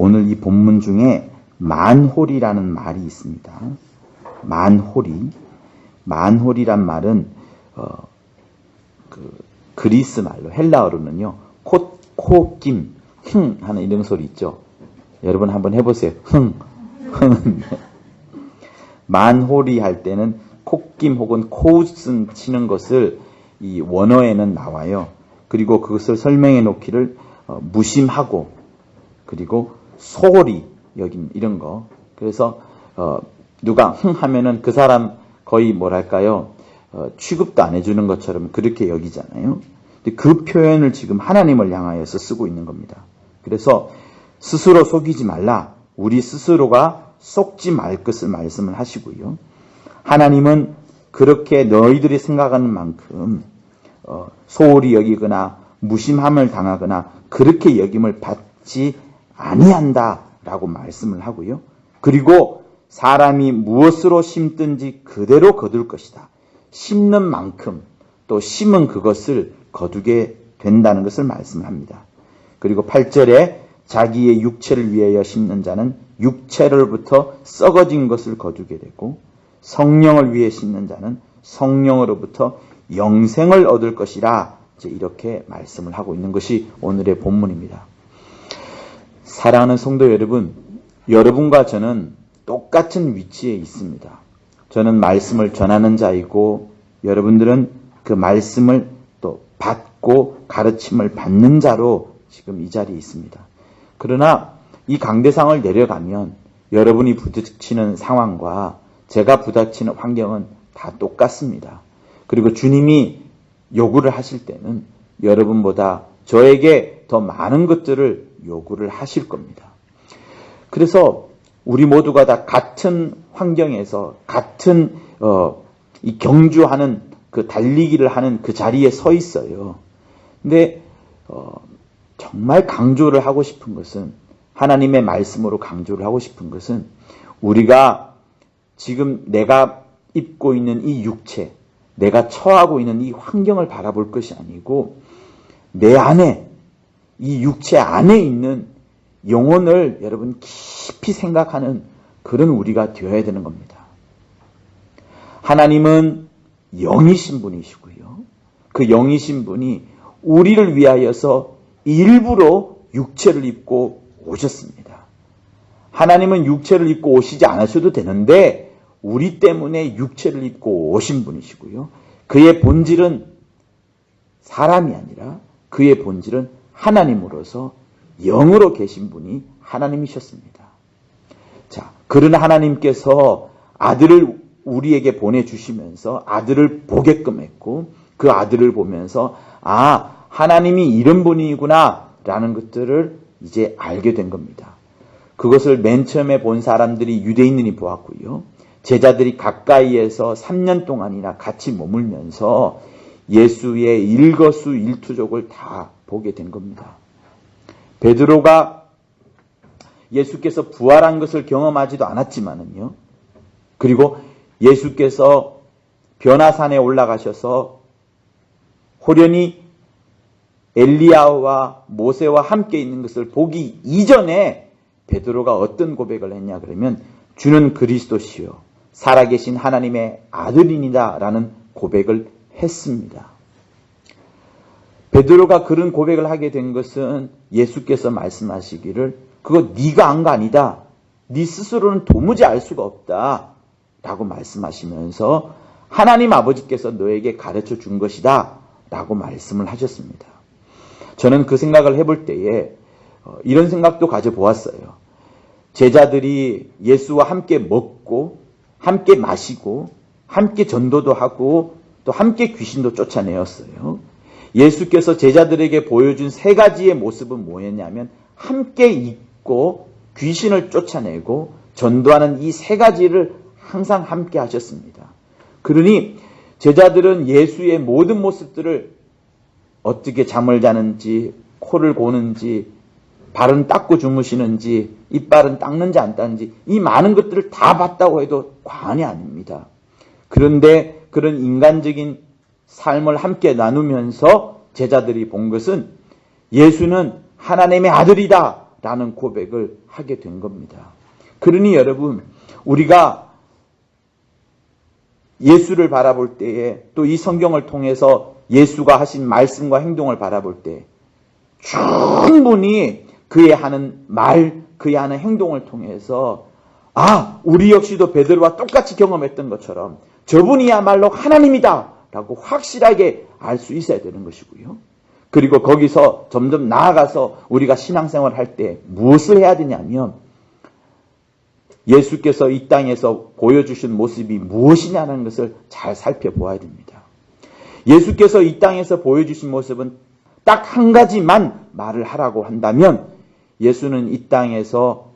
오늘 이 본문 중에 만홀이라는 말이 있습니다. 만홀이란 말은 그리스 말로 헬라어로는요 코김 흥 하는 이런 소리 있죠. 여러분 한번 해보세요. 흥 만홀이 할 때는 콧김 혹은 코웃음 치는 것을 이 원어에는 나와요. 그리고 그것을 설명해 놓기를 무심하고 그리고 소홀히 여긴 이런 거. 그래서 누가 흥 하면은 그 사람 거의 뭐랄까요 취급도 안 해주는 것처럼 그렇게 여기잖아요. 근데 그 표현을 지금 하나님을 향하여서 쓰고 있는 겁니다. 그래서 스스로 속이지 말라. 우리 스스로가 속지 말 것을 말씀을 하시고요. 하나님은 그렇게 너희들이 생각하는 만큼 소홀히 여기거나 무심함을 당하거나 그렇게 여김을 받지 아니한다라고 말씀을 하고요. 그리고 사람이 무엇으로 심든지 그대로 거둘 것이다. 심는 만큼 또 심은 그것을 거두게 된다는 것을 말씀을 합니다. 그리고 8절에 자기의 육체를 위하여 심는 자는 육체로부터 썩어진 것을 거두게 되고 성령을 위해 심는 자는 성령으로부터 영생을 얻을 것이라 이렇게 말씀을 하고 있는 것이 오늘의 본문입니다. 사랑하는 성도 여러분, 여러분과 저는 똑같은 위치에 있습니다. 저는 말씀을 전하는 자이고 여러분들은 그 말씀을 또 받고 가르침을 받는 자로 지금 이 자리에 있습니다. 그러나 이 강대상을 내려가면 여러분이 부딪히는 상황과 제가 부딪히는 환경은 다 똑같습니다. 그리고 주님이 요구를 하실 때는 여러분보다 저에게 더 많은 것들을 요구를 하실 겁니다. 그래서 우리 모두가 다 같은 환경에서 같은 이 경주하는 그 달리기를 하는 그 자리에 서 있어요. 근데 정말 강조를 하고 싶은 것은 하나님의 말씀으로 강조를 하고 싶은 것은 우리가 지금 내가 입고 있는 이 육체, 내가 처하고 있는 이 환경을 바라볼 것이 아니고 내 안에 이 육체 안에 있는 영혼을 여러분 깊이 생각하는 그런 우리가 되어야 되는 겁니다. 하나님은 영이신 분이시고요. 그 영이신 분이 우리를 위하여서 일부러 육체를 입고 오셨습니다. 하나님은 육체를 입고 오시지 않으셔도 되는데 우리 때문에 육체를 입고 오신 분이시고요. 그의 본질은 사람이 아니라 그의 본질은 하나님으로서 영으로 계신 분이 하나님이셨습니다. 자, 그런 하나님께서 아들을 우리에게 보내주시면서 아들을 보게끔 했고 그 아들을 보면서 하나님이 이런 분이구나 라는 것들을 이제 알게 된 겁니다. 그것을 맨 처음에 본 사람들이 유대인들이 보았고요. 제자들이 가까이에서 3년 동안이나 같이 머물면서 예수의 일거수일투족을 다 보게 된 겁니다. 베드로가 예수께서 부활한 것을 경험하지도 않았지만은요. 그리고 예수께서 변화산에 올라가셔서 호련히 엘리야와 모세와 함께 있는 것을 보기 이전에 베드로가 어떤 고백을 했냐 그러면 주는 그리스도시요 살아계신 하나님의 아들이니다 라는 고백을 했습니다. 베드로가 그런 고백을 하게 된 것은 예수께서 말씀하시기를 그거 네가 한 거 아니다. 네 스스로는 도무지 알 수가 없다. 라고 말씀하시면서 하나님 아버지께서 너에게 가르쳐 준 것이다. 라고 말씀을 하셨습니다. 저는 그 생각을 해볼 때에 이런 생각도 가져보았어요. 제자들이 예수와 함께 먹고 함께 마시고 함께 전도도 하고 또 함께 귀신도 쫓아내었어요. 예수께서 제자들에게 보여준 세 가지의 모습은 뭐였냐면 함께 있고 귀신을 쫓아내고 전도하는 이 세 가지를 항상 함께 하셨습니다. 그러니 제자들은 예수의 모든 모습들을 어떻게 잠을 자는지 코를 고는지 발은 닦고 주무시는지 이빨은 닦는지 안 닦는지 이 많은 것들을 다 봤다고 해도 과언이 아닙니다. 그런데 그런 인간적인 삶을 함께 나누면서 제자들이 본 것은 예수는 하나님의 아들이다 라는 고백을 하게 된 겁니다. 그러니 여러분, 우리가 예수를 바라볼 때에 또 이 성경을 통해서 예수가 하신 말씀과 행동을 바라볼 때 충분히 그의 하는 말, 그의 하는 행동을 통해서 우리 역시도 베드로와 똑같이 경험했던 것처럼 저분이야말로 하나님이다 라고 확실하게 알 수 있어야 되는 것이고요. 그리고 거기서 점점 나아가서 우리가 신앙생활을 할 때 무엇을 해야 되냐면 예수께서 이 땅에서 보여주신 모습이 무엇이냐는 것을 잘 살펴보아야 됩니다. 예수께서 이 땅에서 보여주신 모습은 딱 한 가지만 말을 하라고 한다면 예수는 이 땅에서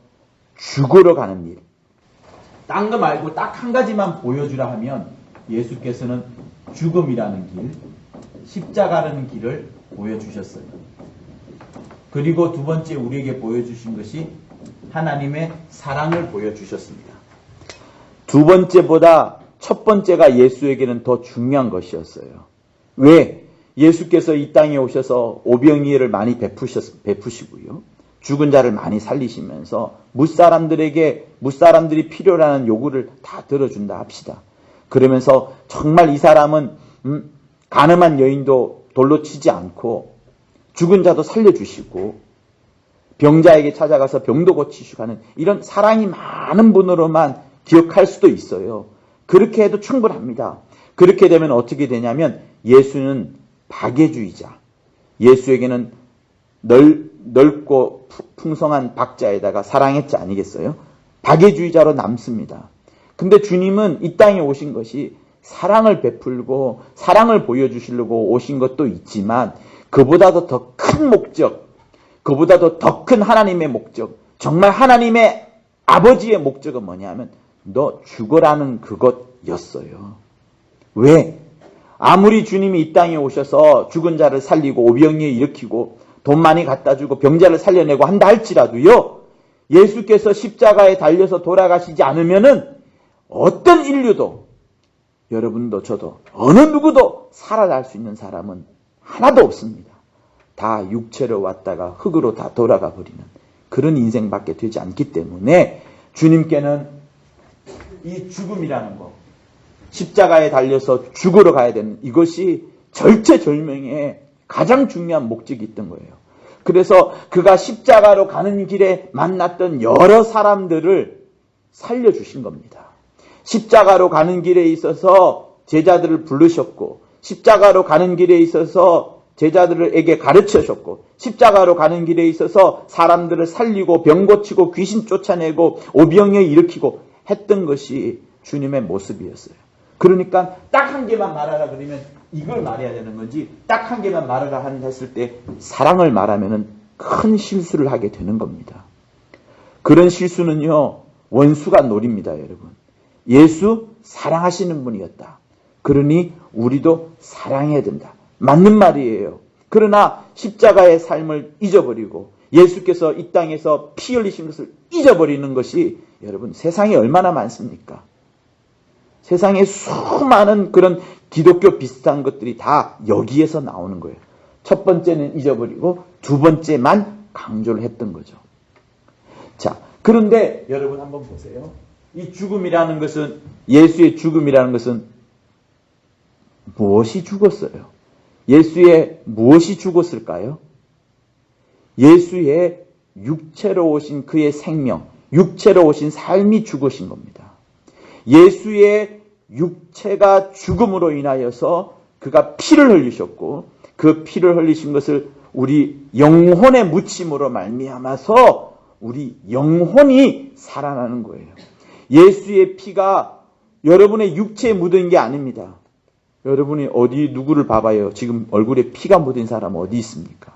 죽으러 가는 일, 딴 거 말고 딱 한 가지만 보여주라 하면 예수께서는 죽음이라는 길, 십자가라는 길을 보여주셨어요. 그리고 두 번째 우리에게 보여주신 것이 하나님의 사랑을 보여주셨습니다. 두 번째보다 첫 번째가 예수에게는 더 중요한 것이었어요. 왜? 예수께서 이 땅에 오셔서 오병이어를 많이 베푸시고요. 죽은 자를 많이 살리시면서 무사람들이 필요로 하는 요구를 다 들어준다 합시다. 그러면서 정말 이 사람은 가늠한 여인도 돌로 치지 않고 죽은 자도 살려주시고 병자에게 찾아가서 병도 고치시고 하는 이런 사랑이 많은 분으로만 기억할 수도 있어요. 그렇게 해도 충분합니다. 그렇게 되면 어떻게 되냐면 예수는 박애주의자, 예수에게는 넓고 풍성한 박자에다가 사랑했자 아니겠어요? 박애주의자로 남습니다. 근데 주님은 이 땅에 오신 것이 사랑을 베풀고 사랑을 보여주시려고 오신 것도 있지만 그보다도 더 큰 목적, 그보다도 더 큰 하나님의 목적, 정말 하나님의 아버지의 목적은 뭐냐면 너 죽어라는 그것이었어요. 왜? 아무리 주님이 이 땅에 오셔서 죽은 자를 살리고 오병이어 일으키고 돈 많이 갖다 주고 병자를 살려내고 한다 할지라도요, 예수께서 십자가에 달려서 돌아가시지 않으면은 어떤 인류도, 여러분도 저도 어느 누구도 살아날 수 있는 사람은 하나도 없습니다. 다 육체로 왔다가 흙으로 다 돌아가 버리는 그런 인생밖에 되지 않기 때문에 주님께는 이 죽음이라는 거, 십자가에 달려서 죽으러 가야 되는 이것이 절체절명의 가장 중요한 목적이 있던 거예요. 그래서 그가 십자가로 가는 길에 만났던 여러 사람들을 살려주신 겁니다. 십자가로 가는 길에 있어서 제자들을 부르셨고, 십자가로 가는 길에 있어서 제자들에게 가르쳐줬고, 십자가로 가는 길에 있어서 사람들을 살리고 병 고치고 귀신 쫓아내고 오병이어 일으키고 했던 것이 주님의 모습이었어요. 그러니까 딱 한 개만 말하라 그러면 이걸 말해야 되는 건지, 딱 한 개만 말하라 했을 때 사랑을 말하면 큰 실수를 하게 되는 겁니다. 그런 실수는요, 원수가 노립니다, 여러분. 예수 사랑하시는 분이었다. 그러니 우리도 사랑해야 된다. 맞는 말이에요. 그러나 십자가의 삶을 잊어버리고 예수께서 이 땅에서 피 흘리신 것을 잊어버리는 것이 여러분 세상에 얼마나 많습니까? 세상에 수많은 그런 기독교 비슷한 것들이 다 여기에서 나오는 거예요. 첫 번째는 잊어버리고 두 번째만 강조를 했던 거죠. 자, 그런데 여러분 한번 보세요. 이 죽음이라는 것은, 예수의 죽음이라는 것은 무엇이 죽었어요? 예수의 무엇이 죽었을까요? 예수의 육체로 오신 그의 생명, 육체로 오신 삶이 죽으신 겁니다. 예수의 육체가 죽음으로 인하여서 그가 피를 흘리셨고, 그 피를 흘리신 것을 우리 영혼의 묻힘으로 말미암아서 우리 영혼이 살아나는 거예요. 예수의 피가 여러분의 육체에 묻은 게 아닙니다. 여러분이 어디 누구를 봐봐요. 지금 얼굴에 피가 묻은 사람 어디 있습니까?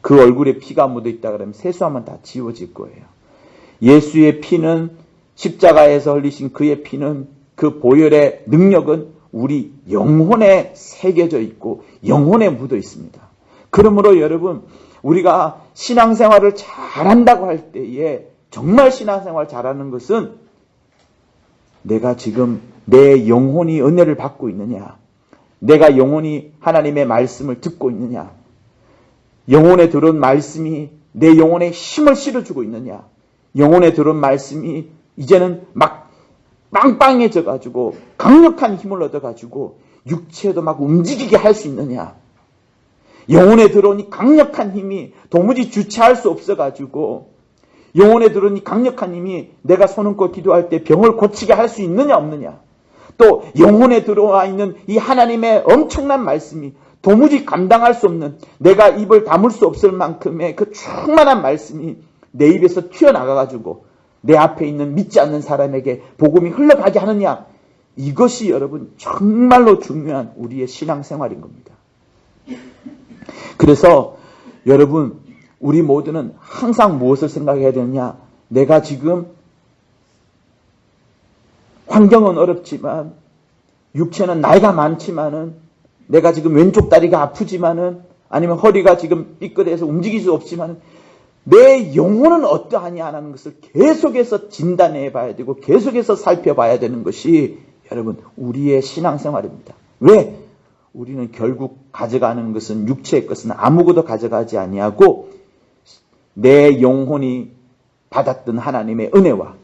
그 얼굴에 피가 묻어 있다 그러면 세수하면 다 지워질 거예요. 예수의 피는, 십자가에서 흘리신 그의 피는, 그 보혈의 능력은 우리 영혼에 새겨져 있고 영혼에 묻어 있습니다. 그러므로 여러분, 우리가 신앙생활을 잘한다고 할 때에 정말 신앙생활 잘하는 것은 내가 지금 내 영혼이 은혜를 받고 있느냐, 내가 영혼이 하나님의 말씀을 듣고 있느냐, 영혼에 들어온 말씀이 내 영혼에 힘을 실어주고 있느냐? 영혼에 들어온 말씀이 이제는 막 빵빵해져 가지고 강력한 힘을 얻어 가지고 육체도 막 움직이게 할 수 있느냐? 영혼에 들어오니 강력한 힘이 도무지 주체할 수 없어 가지고 영혼에 들어오니 강력한 힘이 내가 손 얹고 기도할 때 병을 고치게 할 수 있느냐 없느냐? 또 영혼에 들어와 있는 이 하나님의 엄청난 말씀이 도무지 감당할 수 없는, 내가 입을 다물 수 없을 만큼의 그 충만한 말씀이 내 입에서 튀어나가 가지고 내 앞에 있는 믿지 않는 사람에게 복음이 흘러가게 하느냐? 이것이 여러분 정말로 중요한 우리의 신앙생활인 겁니다. 그래서 여러분, 우리 모두는 항상 무엇을 생각해야 되느냐? 내가 지금 환경은 어렵지만, 육체는 나이가 많지만은, 내가 지금 왼쪽 다리가 아프지만은, 아니면 허리가 지금 삐끗해서 움직일 수 없지만은, 내 영혼은 어떠하냐 하는 것을 계속해서 진단해 봐야 되고, 계속해서 살펴봐야 되는 것이 여러분, 우리의 신앙생활입니다. 왜? 우리는 결국 가져가는 것은, 육체의 것은 아무것도 가져가지 아니하고, 내 영혼이 받았던 하나님의 은혜와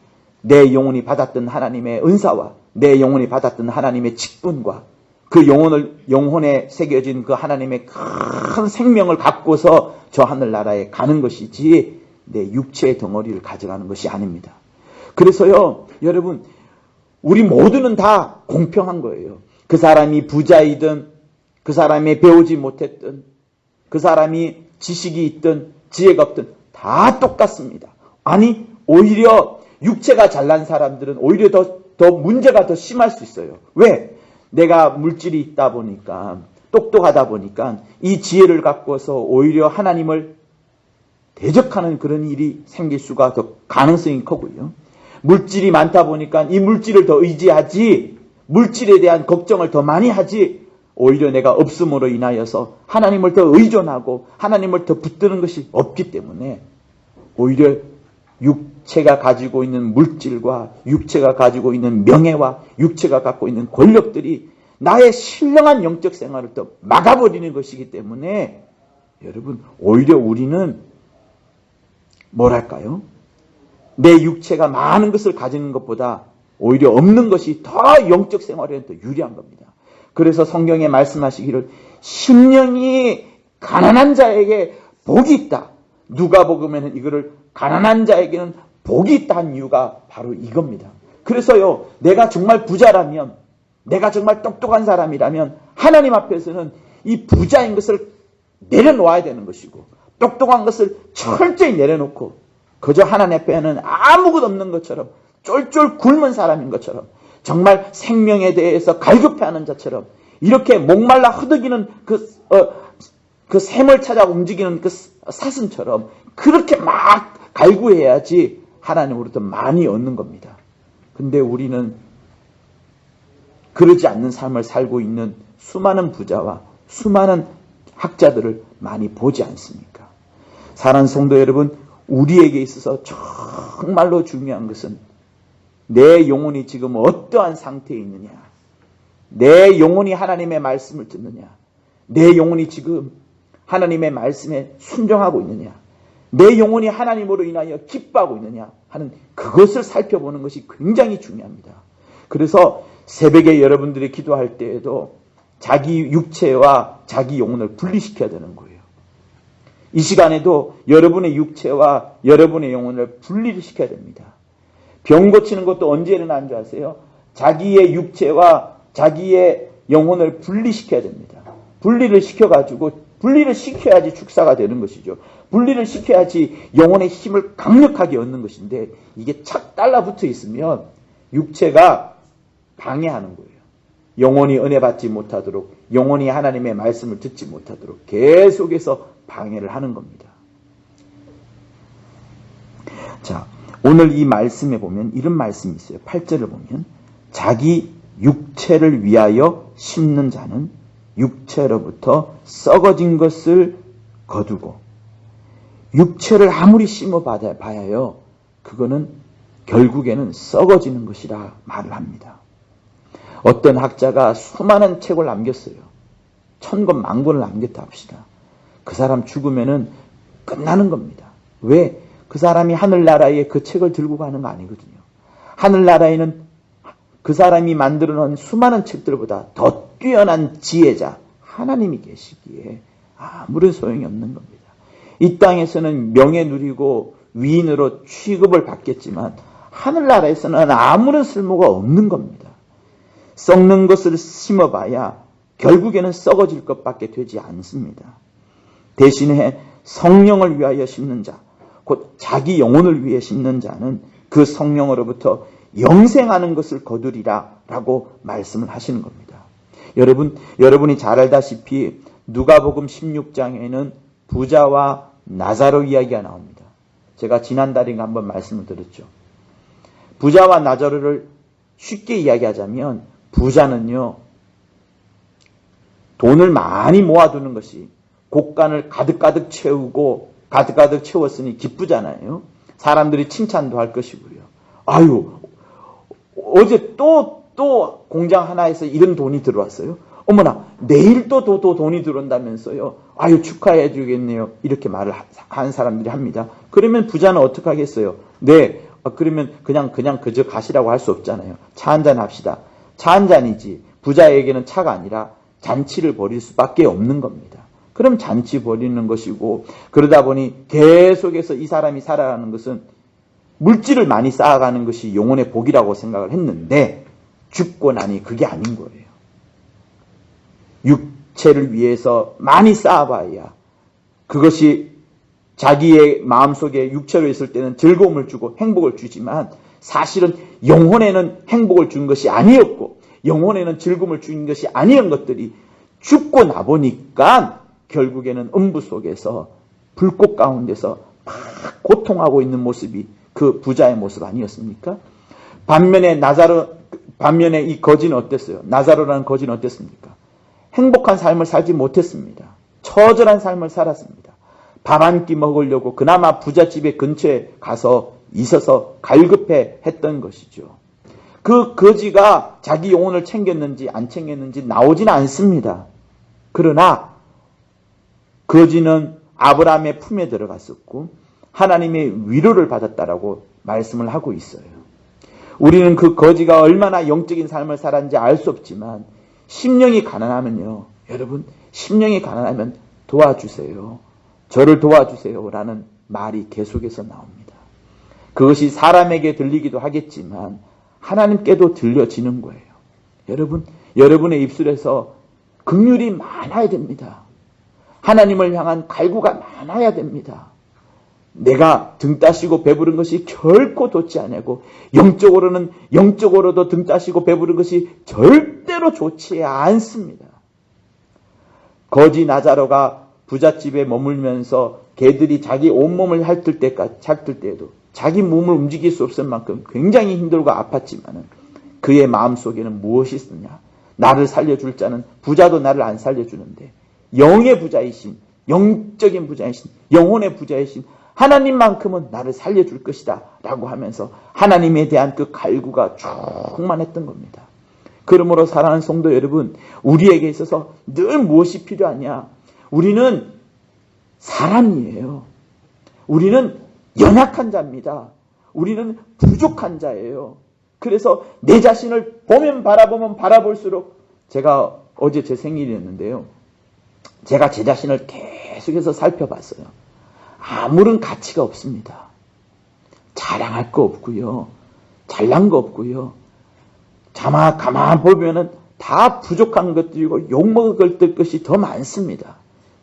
내 영혼이 받았던 하나님의 은사와 내 영혼이 받았던 하나님의 직분과 그 영혼에 새겨진 그 하나님의 큰 생명을 갖고서 저 하늘나라에 가는 것이지 내 육체의 덩어리를 가져가는 것이 아닙니다. 그래서요, 여러분, 우리 모두는 다 공평한 거예요. 그 사람이 부자이든 그 사람이 배우지 못했든 그 사람이 지식이 있든 지혜가 없든 다 똑같습니다. 아니, 오히려 육체가 잘난 사람들은 오히려 더 문제가 더 심할 수 있어요. 왜? 내가 물질이 있다 보니까, 똑똑하다 보니까 이 지혜를 갖고서 오히려 하나님을 대적하는 그런 일이 생길 수가 더 가능성이 크고요. 물질이 많다 보니까 이 물질을 더 의지하지, 물질에 대한 걱정을 더 많이 하지, 오히려 내가 없음으로 인하여서 하나님을 더 의존하고 하나님을 더 붙드는 것이 없기 때문에 오히려 육체가 가지고 있는 물질과 육체가 가지고 있는 명예와 육체가 갖고 있는 권력들이 나의 신령한 영적 생활을 또 막아버리는 것이기 때문에 여러분, 오히려 우리는 뭐랄까요? 내 육체가 많은 것을 가지는 것보다 오히려 없는 것이 더 영적 생활에는 더 유리한 겁니다. 그래서 성경에 말씀하시기를 심령이 가난한 자에게 복이 있다. 누가복음에는 이거를 가난한 자에게는 복이 있다는 이유가 바로 이겁니다. 그래서요, 내가 정말 부자라면, 내가 정말 똑똑한 사람이라면 하나님 앞에서는 이 부자인 것을 내려놓아야 되는 것이고, 똑똑한 것을 철저히 내려놓고 그저 하나님 앞에는 아무것도 없는 것처럼 쫄쫄 굶은 사람인 것처럼, 정말 생명에 대해서 갈급해하는 자처럼, 이렇게 목말라 허덕이는 그 샘을 찾아 움직이는 그 사슴처럼 그렇게 막 갈구해야지 하나님으로부터 많이 얻는 겁니다. 근데 우리는 그러지 않는 삶을 살고 있는 수많은 부자와 수많은 학자들을 많이 보지 않습니까? 사랑하는 성도 여러분, 우리에게 있어서 정말로 중요한 것은 내 영혼이 지금 어떠한 상태에 있느냐, 내 영혼이 하나님의 말씀을 듣느냐, 내 영혼이 지금 하나님의 말씀에 순종하고 있느냐, 내 영혼이 하나님으로 인하여 기뻐하고 있느냐 하는 그것을 살펴보는 것이 굉장히 중요합니다. 그래서 새벽에 여러분들이 기도할 때에도 자기 육체와 자기 영혼을 분리시켜야 되는 거예요. 이 시간에도 여러분의 육체와 여러분의 영혼을 분리를 시켜야 됩니다. 병 고치는 것도 언제 일어나는 줄 아세요? 자기의 육체와 자기의 영혼을 분리시켜야 됩니다. 분리를 시켜야지 축사가 되는 것이죠. 분리를 시켜야지 영혼의 힘을 강력하게 얻는 것인데, 이게 착 달라붙어 있으면 육체가 방해하는 거예요. 영혼이 은혜 받지 못하도록, 영혼이 하나님의 말씀을 듣지 못하도록 계속해서 방해를 하는 겁니다. 자, 오늘 이 말씀에 보면 이런 말씀이 있어요. 8절을 보면 자기 육체를 위하여 심는 자는 육체로부터 썩어진 것을 거두고, 육체를 아무리 심어봐야요, 그거는 결국에는 썩어지는 것이라 말을 합니다. 어떤 학자가 수많은 책을 남겼어요. 1000권, 10,000권을 남겼다 합시다. 그 사람 죽으면은 끝나는 겁니다. 왜? 그 사람이 하늘나라에 그 책을 들고 가는 거 아니거든요. 하늘나라에는 그 사람이 만들어 놓은 수많은 책들보다 더 뛰어난 지혜자 하나님이 계시기에 아무런 소용이 없는 겁니다. 이 땅에서는 명예 누리고 위인으로 취급을 받겠지만 하늘나라에서는 아무런 쓸모가 없는 겁니다. 썩는 것을 심어봐야 결국에는 썩어질 것밖에 되지 않습니다. 대신에 성령을 위하여 심는 자, 곧 자기 영혼을 위해 심는 자는 그 성령으로부터 영생하는 것을 거두리라 라고 말씀을 하시는 겁니다. 여러분이 잘 알다시피 누가복음 16장에는 부자와 나사로 이야기가 나옵니다. 제가 지난달인가 한번 말씀을 드렸죠. 부자와 나사로를 쉽게 이야기하자면 부자는요, 돈을 많이 모아두는 것이 곳간을 가득가득 채우고 가득가득 채웠으니 기쁘잖아요. 사람들이 칭찬도 할 것이고요. 아유, 어제 또 공장 하나에서 이런 돈이 들어왔어요. 어머나, 내일 또 돈이 들어온다면서요. 아유, 축하해 주겠네요. 이렇게 말을 한 사람들이 합니다. 그러면 부자는 어떻게 하겠어요? 네, 그러면 그냥 그저 가시라고 할 수 없잖아요. 차 한잔 합시다. 차 한잔이지. 부자에게는 차가 아니라 잔치를 벌일 수밖에 없는 겁니다. 그럼 잔치 벌이는 것이고, 그러다 보니 계속해서 이 사람이 살아가는 것은 물질을 많이 쌓아가는 것이 영혼의 복이라고 생각을 했는데 죽고 나니 그게 아닌 거예요. 육체를 위해서 많이 쌓아봐야 그것이 자기의 마음속에 육체로 있을 때는 즐거움을 주고 행복을 주지만 사실은 영혼에는 행복을 준 것이 아니었고 영혼에는 즐거움을 준 것이 아니었던 것들이 죽고 나보니까 결국에는 음부 속에서 불꽃 가운데서 막 고통하고 있는 모습이 그 부자의 모습 아니었습니까? 반면에 이 거지는 어땠어요? 나사로라는 거지는 어땠습니까? 행복한 삶을 살지 못했습니다. 처절한 삶을 살았습니다. 밥 한 끼 먹으려고 그나마 부잣집의 근처에 가서 있어서 갈급해 했던 것이죠. 그 거지가 자기 영혼을 챙겼는지 안 챙겼는지 나오지는 않습니다. 그러나 거지는 아브라함의 품에 들어갔었고 하나님의 위로를 받았다라고 말씀을 하고 있어요. 우리는 그 거지가 얼마나 영적인 삶을 살았는지 알 수 없지만 심령이 가난하면요. 여러분, 심령이 가난하면 도와주세요. 저를 도와주세요. 라는 말이 계속해서 나옵니다. 그것이 사람에게 들리기도 하겠지만 하나님께도 들려지는 거예요. 여러분의 입술에서 긍휼이 많아야 됩니다. 하나님을 향한 갈구가 많아야 됩니다. 내가 등 따시고 배부른 것이 결코 좋지 않고 영적으로도 등 따시고 배부른 것이 절대로 좋지 않습니다. 거지 나사로가 부잣집에 머물면서 개들이 자기 온몸을 핥을 때에도 자기 몸을 움직일 수 없을 만큼 굉장히 힘들고 아팠지만 그의 마음속에는 무엇이 있느냐? 나를 살려줄 자는 부자도 나를 안 살려주는데 영의 부자이신, 영적인 부자이신, 영혼의 부자이신 하나님만큼은 나를 살려줄 것이다 라고 하면서 하나님에 대한 그 갈구가 충만했던 겁니다. 그러므로 사랑하는 성도 여러분, 우리에게 있어서 늘 무엇이 필요하냐? 우리는 사람이에요. 우리는 연약한 자입니다. 우리는 부족한 자예요. 그래서 내 자신을 바라보면 바라볼수록 제가 어제 제 생일이었는데요. 제가 제 자신을 계속해서 살펴봤어요. 아무런 가치가 없습니다. 자랑할 거 없고요. 잘난 거 없고요. 가만 보면은 다 부족한 것들이고 욕먹을 것이 더 많습니다.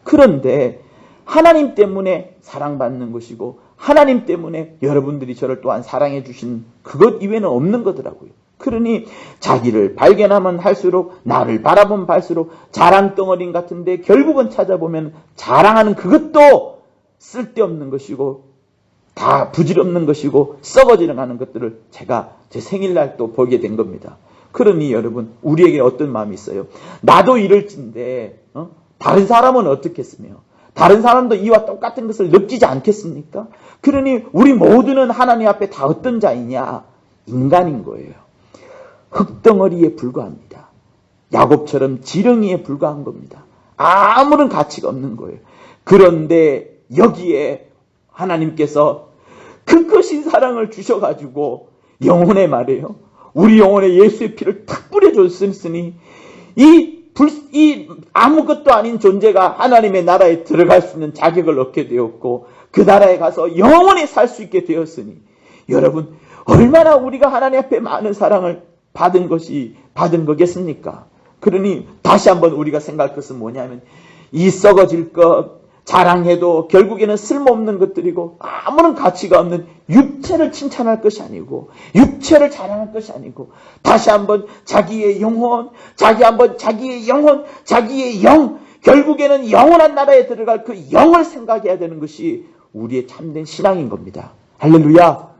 그런데 하나님 때문에 사랑받는 것이고 하나님 때문에 여러분들이 저를 또한 사랑해 주신 그것 이외에는 없는 거더라고요. 그러니 자기를 발견하면 할수록 나를 바라보면 볼수록 자랑덩어리 같은데 결국은 찾아보면 자랑하는 그것도 쓸데없는 것이고 다 부질없는 것이고 썩어지는 것들을 제가 제 생일날 또 보게 된 겁니다. 그러니 여러분, 우리에게 어떤 마음이 있어요? 나도 이럴진데 다른 사람은 어떻겠으며 다른 사람도 이와 똑같은 것을 느끼지 않겠습니까? 그러니 우리 모두는 하나님 앞에 다 어떤 자이냐? 인간인 거예요. 흙덩어리에 불과합니다. 야곱처럼 지렁이에 불과한 겁니다. 아무런 가치가 없는 거예요. 그런데 여기에 하나님께서 그 크신 사랑을 주셔가지고 영혼에 말이에요. 우리 영혼에 예수의 피를 탁 뿌려줬으니 이 아무것도 아닌 존재가 하나님의 나라에 들어갈 수 있는 자격을 얻게 되었고 그 나라에 가서 영원히 살 수 있게 되었으니 여러분 얼마나 우리가 하나님 앞에 많은 사랑을 받은 거겠습니까? 그러니 다시 한번 우리가 생각할 것은 뭐냐면 이 썩어질 것 자랑해도 결국에는 쓸모없는 것들이고 아무런 가치가 없는 육체를 칭찬할 것이 아니고 육체를 자랑할 것이 아니고 다시 한번 자기의 영혼, 자기의 영, 결국에는 영원한 나라에 들어갈 그 영을 생각해야 되는 것이 우리의 참된 신앙인 겁니다. 할렐루야.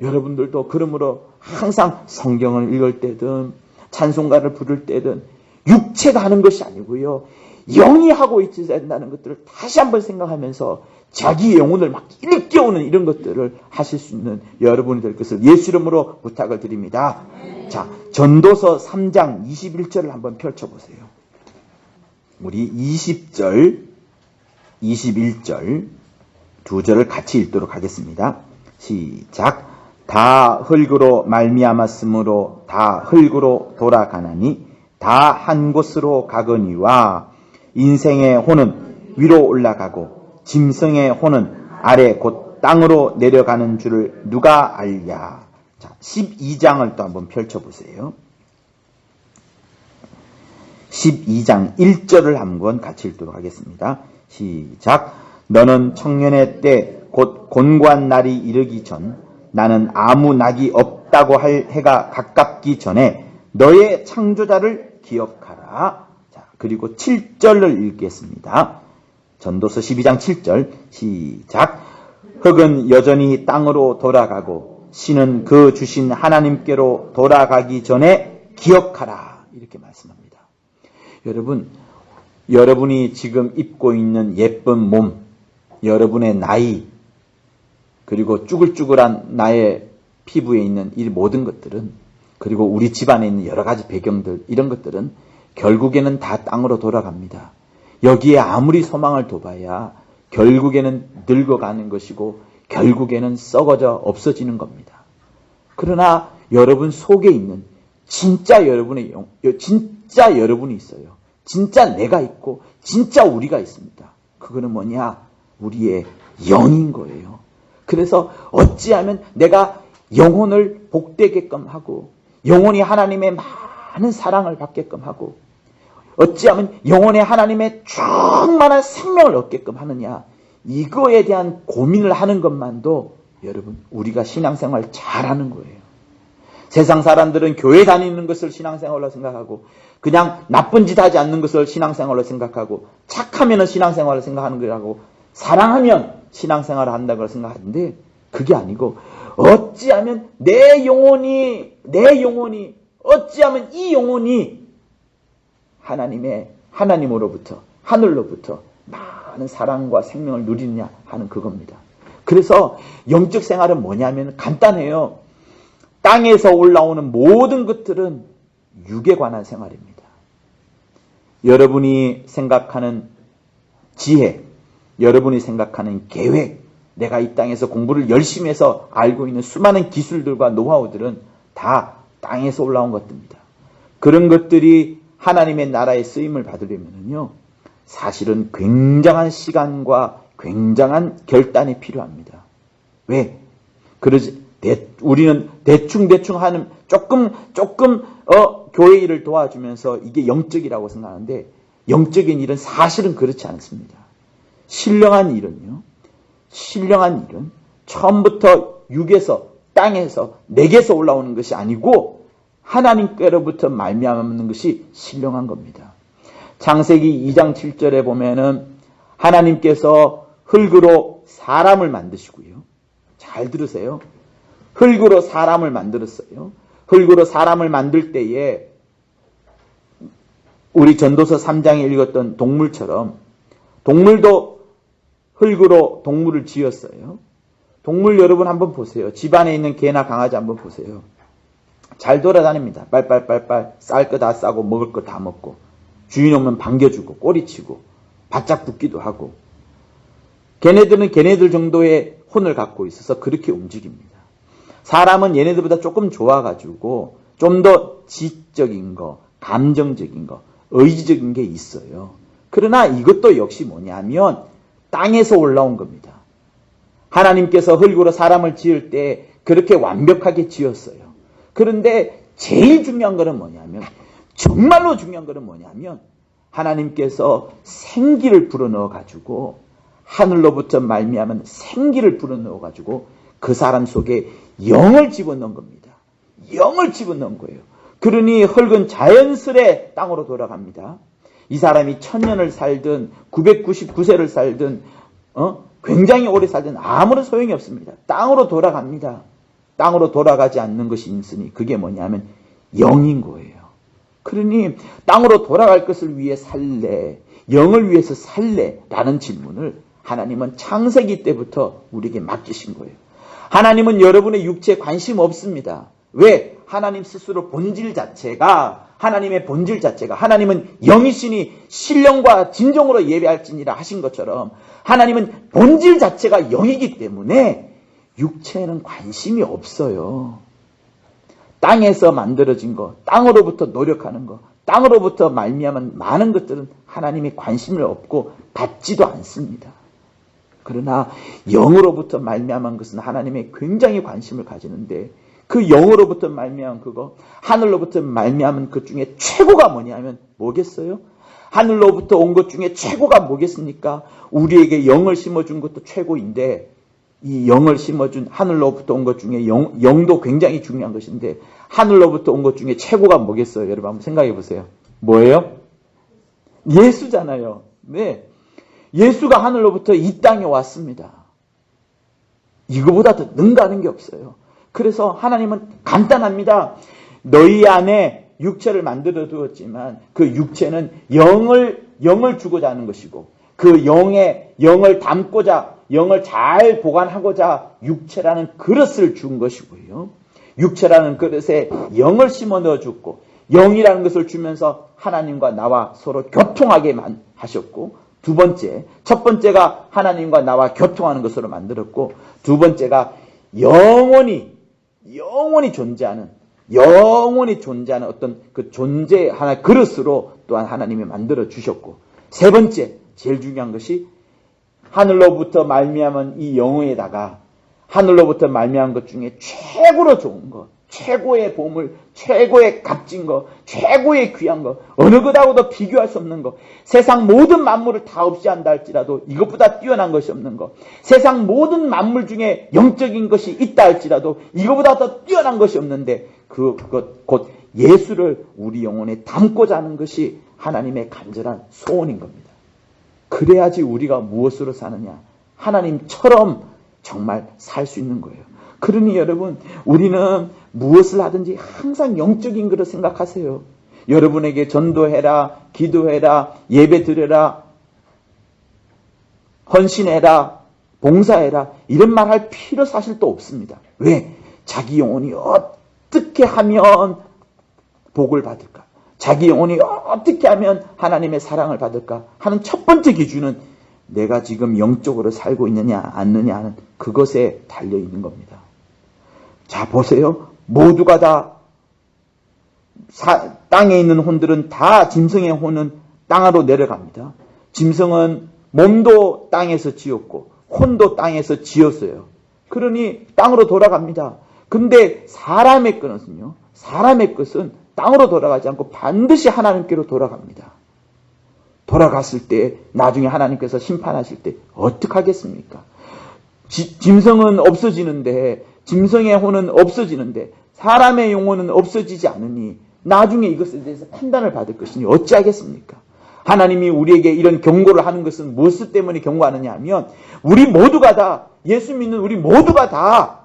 여러분들도 그러므로 항상 성경을 읽을 때든 찬송가를 부를 때든 육체가 하는 것이 아니고요. 영이 하고 있어야 된다는 것들을 다시 한번 생각하면서 자기의 영혼을 막 일깨우는 이런 것들을 하실 수 있는 여러분이 될 것을 예수 이름으로 부탁을 드립니다. 자, 전도서 3장 21절을 한번 펼쳐보세요. 우리 20절, 21절 두 절을 같이 읽도록 하겠습니다. 시작. 다 흙으로 말미암았으므로 다 흙으로 돌아가나니 다 한 곳으로 가거니와 인생의 혼은 위로 올라가고 짐승의 혼은 아래 곧 땅으로 내려가는 줄을 누가 알랴. 자, 12장을 또 한번 펼쳐보세요. 12장 1절을 한번 같이 읽도록 하겠습니다. 시작. 너는 청년의 때 곧 곤고한 날이 이르기 전 나는 아무 낙이 없다고 할 해가 가깝기 전에 너의 창조자를 기억하라. 자, 그리고 7절을 읽겠습니다. 전도서 12장 7절 시작. 흙은 여전히 땅으로 돌아가고 신은 그 주신 하나님께로 돌아가기 전에 기억하라. 이렇게 말씀합니다. 여러분, 여러분이 지금 입고 있는 예쁜 몸, 여러분의 나이, 그리고 쭈글쭈글한 나의 피부에 있는 이 모든 것들은, 그리고 우리 집안에 있는 여러 가지 배경들, 이런 것들은 결국에는 다 땅으로 돌아갑니다. 여기에 아무리 소망을 둬봐야 결국에는 늙어가는 것이고 결국에는 썩어져 없어지는 겁니다. 그러나 여러분 속에 있는 진짜 여러분의 진짜 여러분이 있어요. 진짜 내가 있고 진짜 우리가 있습니다. 그거는 뭐냐? 우리의 영인 거예요. 그래서 어찌하면 내가 영혼을 복되게끔 하고 영혼이 하나님의 많은 사랑을 받게끔 하고 어찌하면 영혼에 하나님의 충만한 생명을 얻게끔 하느냐, 이거에 대한 고민을 하는 것만도 여러분 우리가 신앙생활 잘하는 거예요. 세상 사람들은 교회 다니는 것을 신앙생활로 생각하고 그냥 나쁜 짓 하지 않는 것을 신앙생활로 생각하고 착하면 신앙생활로 생각하는 거라고 사랑하면 신앙생활을 한다고 생각하는데 그게 아니고 어찌하면 내 영혼이 어찌하면 이 영혼이 하나님으로부터 하늘로부터 많은 사랑과 생명을 누리느냐 하는 그겁니다. 그래서 영적 생활은 뭐냐면 간단해요. 땅에서 올라오는 모든 것들은 육에 관한 생활입니다. 여러분이 생각하는 지혜, 여러분이 생각하는 계획, 내가 이 땅에서 공부를 열심히 해서 알고 있는 수많은 기술들과 노하우들은 다 땅에서 올라온 것들입니다. 그런 것들이 하나님의 나라에 쓰임을 받으려면요, 사실은 굉장한 시간과 굉장한 결단이 필요합니다. 왜? 우리는 대충 하는 조금 교회 일을 도와주면서 이게 영적이라고 생각하는데 영적인 일은 사실은 그렇지 않습니다. 신령한 일은 처음부터 육에서 땅에서 내게서 올라오는 것이 아니고 하나님께로부터 말미암는 것이 신령한 겁니다. 창세기 2장 7절에 보면은 하나님께서 흙으로 사람을 만드시고요. 잘 들으세요. 흙으로 사람을 만들었어요. 흙으로 사람을 만들 때에 우리 전도서 3장에 읽었던 동물처럼 동물도 흙으로 동물을 지었어요. 동물 여러분 한번 보세요. 집안에 있는 개나 강아지 한번 보세요. 잘 돌아다닙니다. 빨빨빨빨 쌀 거 다 싸고 먹을 거 다 먹고 주인 오면 반겨주고 꼬리치고 바짝 붙기도 하고 걔네들은 걔네들 정도의 혼을 갖고 있어서 그렇게 움직입니다. 사람은 얘네들보다 조금 좋아가지고 좀 더 지적인 거, 감정적인 거, 의지적인 게 있어요. 그러나 이것도 역시 뭐냐면 땅에서 올라온 겁니다. 하나님께서 흙으로 사람을 지을 때 그렇게 완벽하게 지었어요. 그런데 제일 중요한 거는 뭐냐면, 정말로 중요한 거는 뭐냐면 하나님께서 생기를 불어넣어 가지고, 하늘로부터 말미암은 생기를 불어넣어 가지고 그 사람 속에 영을 집어넣은 겁니다. 영을 집어넣은 거예요. 그러니 흙은 자연스레 땅으로 돌아갑니다. 이 사람이 1000년을 살든 999세를 살든 굉장히 오래 살든 아무런 소용이 없습니다. 땅으로 돌아갑니다. 땅으로 돌아가지 않는 것이 있으니 그게 뭐냐면 영인 거예요. 그러니 땅으로 돌아갈 것을 위해 살래, 영을 위해서 살래? 라는 질문을 하나님은 창세기 때부터 우리에게 맡기신 거예요. 하나님은 여러분의 육체에 관심 없습니다. 왜? 하나님 스스로 본질 자체가, 하나님의 본질 자체가, 하나님은 영이시니 신령과 진정으로 예배할지니라 하신 것처럼 하나님은 본질 자체가 영이기 때문에 육체에는 관심이 없어요. 땅에서 만들어진 거, 땅으로부터 노력하는 거, 땅으로부터 말미암은 많은 것들은 하나님의 관심을 없고 받지도 않습니다. 그러나 영으로부터 말미암은 것은 하나님의 굉장히 관심을 가지는데, 그 영으로부터 말미암은 그거, 하늘로부터 말미암은 것 중에 최고가 뭐냐면 뭐겠어요? 하늘로부터 온 것 중에 최고가 뭐겠습니까? 우리에게 영을 심어준 것도 최고인데, 이 영을 심어준 하늘로부터 온 것 중에 영도 굉장히 중요한 것인데, 하늘로부터 온 것 중에 최고가 뭐겠어요? 여러분 한번 생각해 보세요. 뭐예요? 예수잖아요. 네. 예수가 하늘로부터 이 땅에 왔습니다. 이거보다 더 능가하는 게 없어요. 그래서 하나님은 간단합니다. 너희 안에 육체를 만들어 두었지만 그 육체는 영을 주고자 하는 것이고, 그 영을 담고자, 영을 잘 보관하고자 육체라는 그릇을 준 것이고요. 육체라는 그릇에 영을 심어 넣어줬고, 영이라는 것을 주면서 하나님과 나와 서로 교통하게 하셨고, 두 번째, 첫 번째가 하나님과 나와 교통하는 것으로 만들었고, 두 번째가 영원히 존재하는 어떤 그 존재 하나의 그릇으로 또한 하나님이 만들어 주셨고, 세 번째, 제일 중요한 것이 하늘로부터 말미암은 이 영에다가 하늘로부터 말미암은 것 중에 최고로 좋은 것, 최고의 보물, 최고의 값진 것, 최고의 귀한 것, 어느 것하고도 비교할 수 없는 것, 세상 모든 만물을 다 없이 한다 할지라도 이것보다 뛰어난 것이 없는 것, 세상 모든 만물 중에 영적인 것이 있다 할지라도 이것보다 더 뛰어난 것이 없는데, 그것 곧 예수를 우리 영혼에 담고자 하는 것이 하나님의 간절한 소원인 겁니다. 그래야지 우리가 무엇으로 사느냐? 하나님처럼 정말 살 수 있는 거예요. 그러니 여러분, 우리는 무엇을 하든지 항상 영적인 거로 생각하세요. 여러분에게 전도해라, 기도해라, 예배 드려라, 헌신해라, 봉사해라, 이런 말 할 필요 사실 또 없습니다. 왜? 자기 영혼이 어떻게 하면 복을 받을까? 자기 영혼이 어떻게 하면 하나님의 사랑을 받을까 하는 첫 번째 기준은 내가 지금 영적으로 살고 있느냐 않느냐 하는 그것에 달려있는 겁니다. 자, 보세요. 모두가 다 땅에 있는 혼들은 다, 짐승의 혼은 땅으로 내려갑니다. 짐승은 몸도 땅에서 지었고 혼도 땅에서 지었어요. 그러니 땅으로 돌아갑니다. 근데 사람의 것은 땅으로 돌아가지 않고 반드시 하나님께로 돌아갑니다. 돌아갔을 때 나중에 하나님께서 심판하실 때 어떡하겠습니까? 짐승은 없어지는데, 짐승의 혼은 없어지는데 사람의 영혼은 없어지지 않으니 나중에 이것에 대해서 판단을 받을 것이니 어찌하겠습니까? 하나님이 우리에게 이런 경고를 하는 것은 무엇 때문에 경고하느냐 하면, 우리 모두가 다, 예수 믿는 우리 모두가 다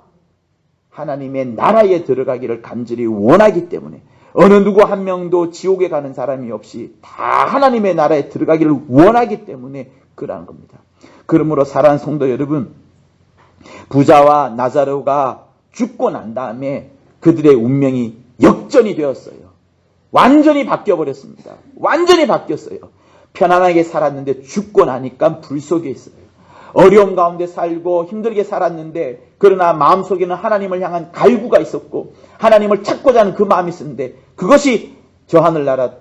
하나님의 나라에 들어가기를 간절히 원하기 때문에, 어느 누구 한 명도 지옥에 가는 사람이 없이 다 하나님의 나라에 들어가기를 원하기 때문에 그러한 겁니다. 그러므로 사랑하는 성도 여러분, 부자와 나사로가 죽고 난 다음에 그들의 운명이 역전이 되었어요. 완전히 바뀌어버렸습니다. 완전히 바뀌었어요. 편안하게 살았는데 죽고 나니까 불 속에 있어요. 어려움 가운데 살고 힘들게 살았는데 그러나 마음속에는 하나님을 향한 갈구가 있었고 하나님을 찾고자 하는 그 마음이 있었는데 그것이 저 하늘나라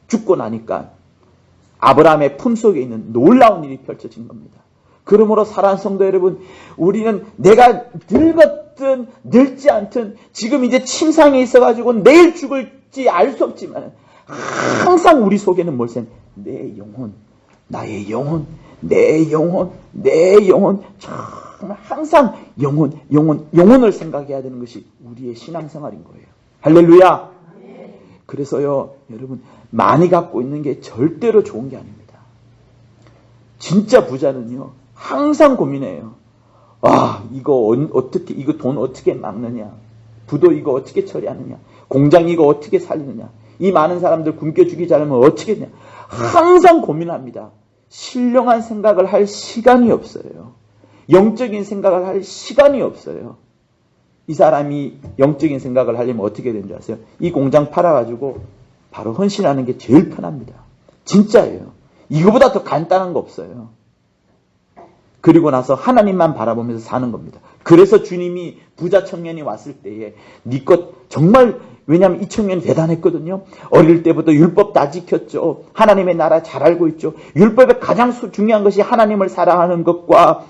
죽고 나니까 아브라함의 품속에 있는 놀라운 일이 펼쳐진 겁니다. 그러므로 사랑하는 성도 여러분, 우리는 내가 늙었든 늙지 않든 지금 이제 침상에 있어가지고 내일 죽을지 알 수 없지만 항상 우리 속에는 뭘생 내 영혼, 나의 영혼, 내 영혼, 내 영혼, 정말 항상 영혼을 생각해야 되는 것이 우리의 신앙생활인 거예요. 할렐루야. 그래서요, 여러분, 많이 갖고 있는 게 절대로 좋은 게 아닙니다. 진짜 부자는요, 항상 고민해요. 이거 돈 어떻게 막느냐? 부도 이거 어떻게 처리하느냐? 공장 이거 어떻게 살리느냐? 이 많은 사람들 굶겨 죽이지 않으면 어떻게 했냐? 항상 고민합니다. 신령한 생각을 할 시간이 없어요. 영적인 생각을 할 시간이 없어요. 이 사람이 영적인 생각을 하려면 어떻게 되는 줄 아세요? 이 공장 팔아가지고 바로 헌신하는 게 제일 편합니다. 진짜예요. 이거보다 더 간단한 거 없어요. 그리고 나서 하나님만 바라보면서 사는 겁니다. 그래서 주님이 부자 청년이 왔을 때에 네 것 정말, 왜냐하면 이 청년이 대단했거든요. 어릴 때부터 율법 다 지켰죠. 하나님의 나라 잘 알고 있죠. 율법의 가장 중요한 것이 하나님을 사랑하는 것과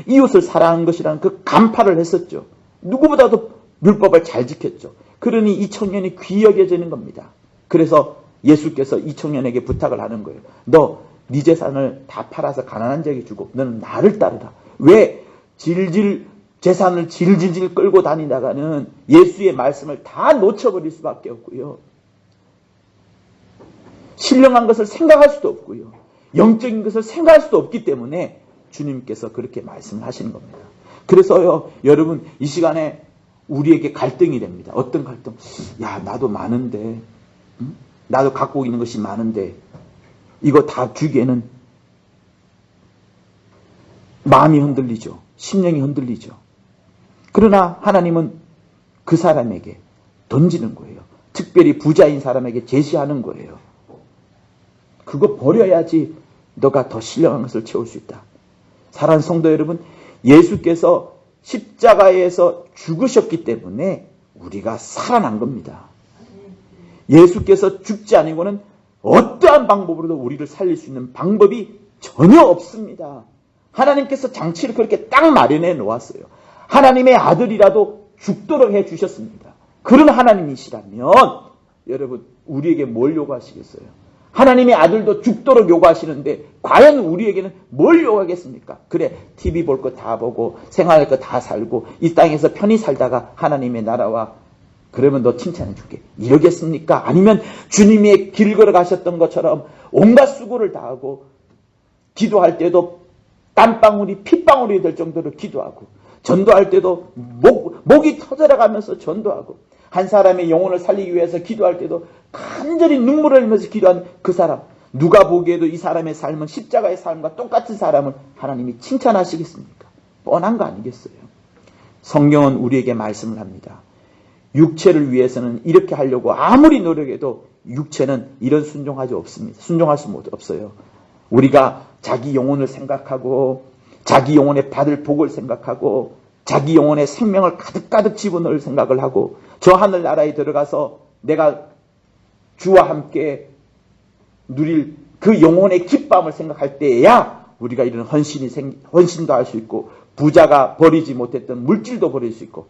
이웃을 사랑하는 것이라는 그 간파를 했었죠. 누구보다도 율법을 잘 지켰죠. 그러니 이 청년이 귀히 여겨지는 겁니다. 그래서 예수께서 이 청년에게 부탁을 하는 거예요. 너 네 재산을 다 팔아서 가난한 자에게 주고 너는 나를 따르라. 왜 재산을 질질질 끌고 다니다가는 예수의 말씀을 다 놓쳐버릴 수밖에 없고요. 신령한 것을 생각할 수도 없고요. 영적인 것을 생각할 수도 없기 때문에 주님께서 그렇게 말씀을 하시는 겁니다. 그래서요, 여러분, 이 시간에 우리에게 갈등이 됩니다. 어떤 갈등? 야, 나도 많은데, 나도 갖고 있는 것이 많은데, 이거 다 주기에는 마음이 흔들리죠. 심령이 흔들리죠. 그러나 하나님은 그 사람에게 던지는 거예요. 특별히 부자인 사람에게 제시하는 거예요. 그거 버려야지 너가 더 신령한 것을 채울 수 있다. 사랑하는 성도 여러분, 예수께서 십자가에서 죽으셨기 때문에 우리가 살아난 겁니다. 예수께서 죽지 아니고는 어떠한 방법으로도 우리를 살릴 수 있는 방법이 전혀 없습니다. 하나님께서 장치를 그렇게 딱 마련해 놓았어요. 하나님의 아들이라도 죽도록 해 주셨습니다. 그런 하나님이시라면 여러분, 우리에게 뭘 요구하시겠어요? 하나님의 아들도 죽도록 요구하시는데 과연 우리에게는 뭘 요구하겠습니까? 그래, TV 볼 거 다 보고 생활할 거 다 살고 이 땅에서 편히 살다가 하나님의 나라와 그러면 너 칭찬해 줄게. 이러겠습니까? 아니면 주님의 길 걸어가셨던 것처럼 온갖 수고를 다하고 기도할 때도 땀방울이 핏방울이 될 정도로 기도하고 전도할 때도 목이 터져나가면서 전도하고 한 사람의 영혼을 살리기 위해서 기도할 때도 간절히 눈물을 흘리면서 기도하는 그 사람, 누가 보기에도 이 사람의 삶은 십자가의 삶과 똑같은 사람을 하나님이 칭찬하시겠습니까? 뻔한 거 아니겠어요? 성경은 우리에게 말씀을 합니다. 육체를 위해서는 이렇게 하려고 아무리 노력해도 육체는 이런 순종하지 없습니다. 순종할 수 없어요. 우리가 자기 영혼을 생각하고 자기 영혼에 받을 복을 생각하고 자기 영혼의 생명을 가득가득 집어넣을 생각을 하고 저 하늘나라에 들어가서 내가 주와 함께 누릴 그 영혼의 기쁨을 생각할 때에야 우리가 이런 헌신도 할 수 있고 부자가 버리지 못했던 물질도 버릴 수 있고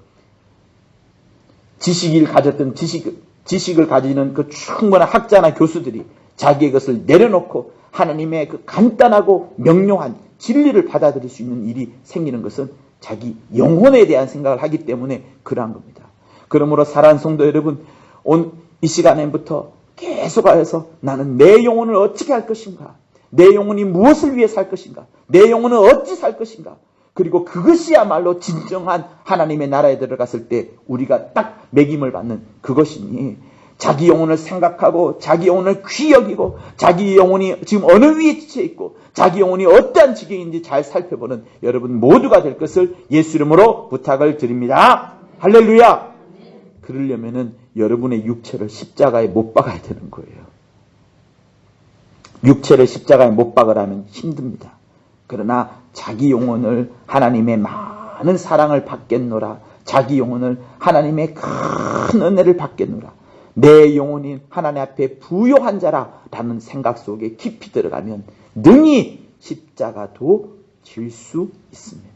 지식을 가졌던 지식을 가지는 그 충분한 학자나 교수들이 자기의 것을 내려놓고 하나님의 그 간단하고 명료한 진리를 받아들일 수 있는 일이 생기는 것은 자기 영혼에 대한 생각을 하기 때문에 그러한 겁니다. 그러므로 사랑하는 성도 여러분, 이 시간부터 계속하여서 나는 내 영혼을 어떻게 할 것인가? 내 영혼이 무엇을 위해 살 것인가? 내 영혼은 어찌 살 것인가? 그리고 그것이야말로 진정한 하나님의 나라에 들어갔을 때 우리가 딱 먹임을 받는 그것이니 자기 영혼을 생각하고 자기 영혼을 귀히 여기고 자기 영혼이 지금 어느 위치에 있고 자기 영혼이 어떠한 지경인지 잘 살펴보는 여러분 모두가 될 것을 예수 이름으로 부탁을 드립니다. 할렐루야. 그러려면은 여러분의 육체를 십자가에 못 박아야 되는 거예요. 육체를 십자가에 못 박으라면 힘듭니다. 그러나 자기 영혼을 하나님의 많은 사랑을 받겠노라. 자기 영혼을 하나님의 큰 은혜를 받겠노라. 내 영혼이 하나님 앞에 부요한 자라라는 생각 속에 깊이 들어가면 능히 십자가도 질 수 있습니다.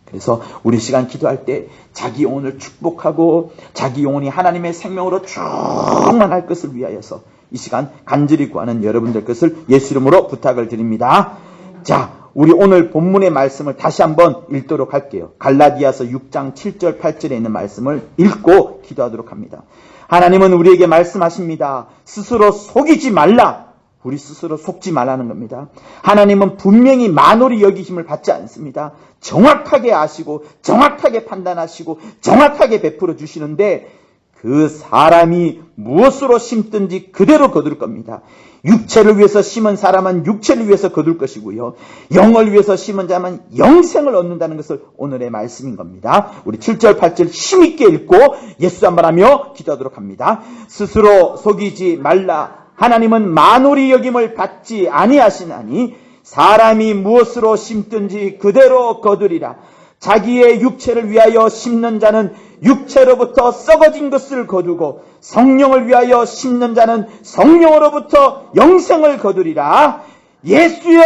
그래서 우리 시간 기도할 때 자기 영혼을 축복하고 자기 영혼이 하나님의 생명으로 충만할 것을 위하여서 이 시간 간절히 구하는 여러분들 것을 예수 이름으로 부탁을 드립니다. 자, 우리 오늘 본문의 말씀을 다시 한번 읽도록 할게요. 갈라디아서 6장 7절 8절에 있는 말씀을 읽고 기도하도록 합니다. 하나님은 우리에게 말씀하십니다. 스스로 속이지 말라. 우리 스스로 속지 말라는 겁니다. 하나님은 분명히 만홀히 여기심을 받지 않습니다. 정확하게 아시고 정확하게 판단하시고 정확하게 베풀어 주시는데 그 사람이 무엇으로 심든지 그대로 거둘 겁니다. 육체를 위해서 심은 사람은 육체를 위해서 거둘 것이고요. 영을 위해서 심은 자만 영생을 얻는다는 것을 오늘의 말씀인 겁니다. 우리 7절 8절 힘있게 읽고 예수 한번 하며 기도하도록 합니다. 스스로 속이지 말라. 하나님은 만홀히 여김을 받지 아니하시나니 사람이 무엇으로 심든지 그대로 거두리라. 자기의 육체를 위하여 심는 자는 육체로부터 썩어진 것을 거두고 성령을 위하여 심는 자는 성령으로부터 영생을 거두리라. 예수여!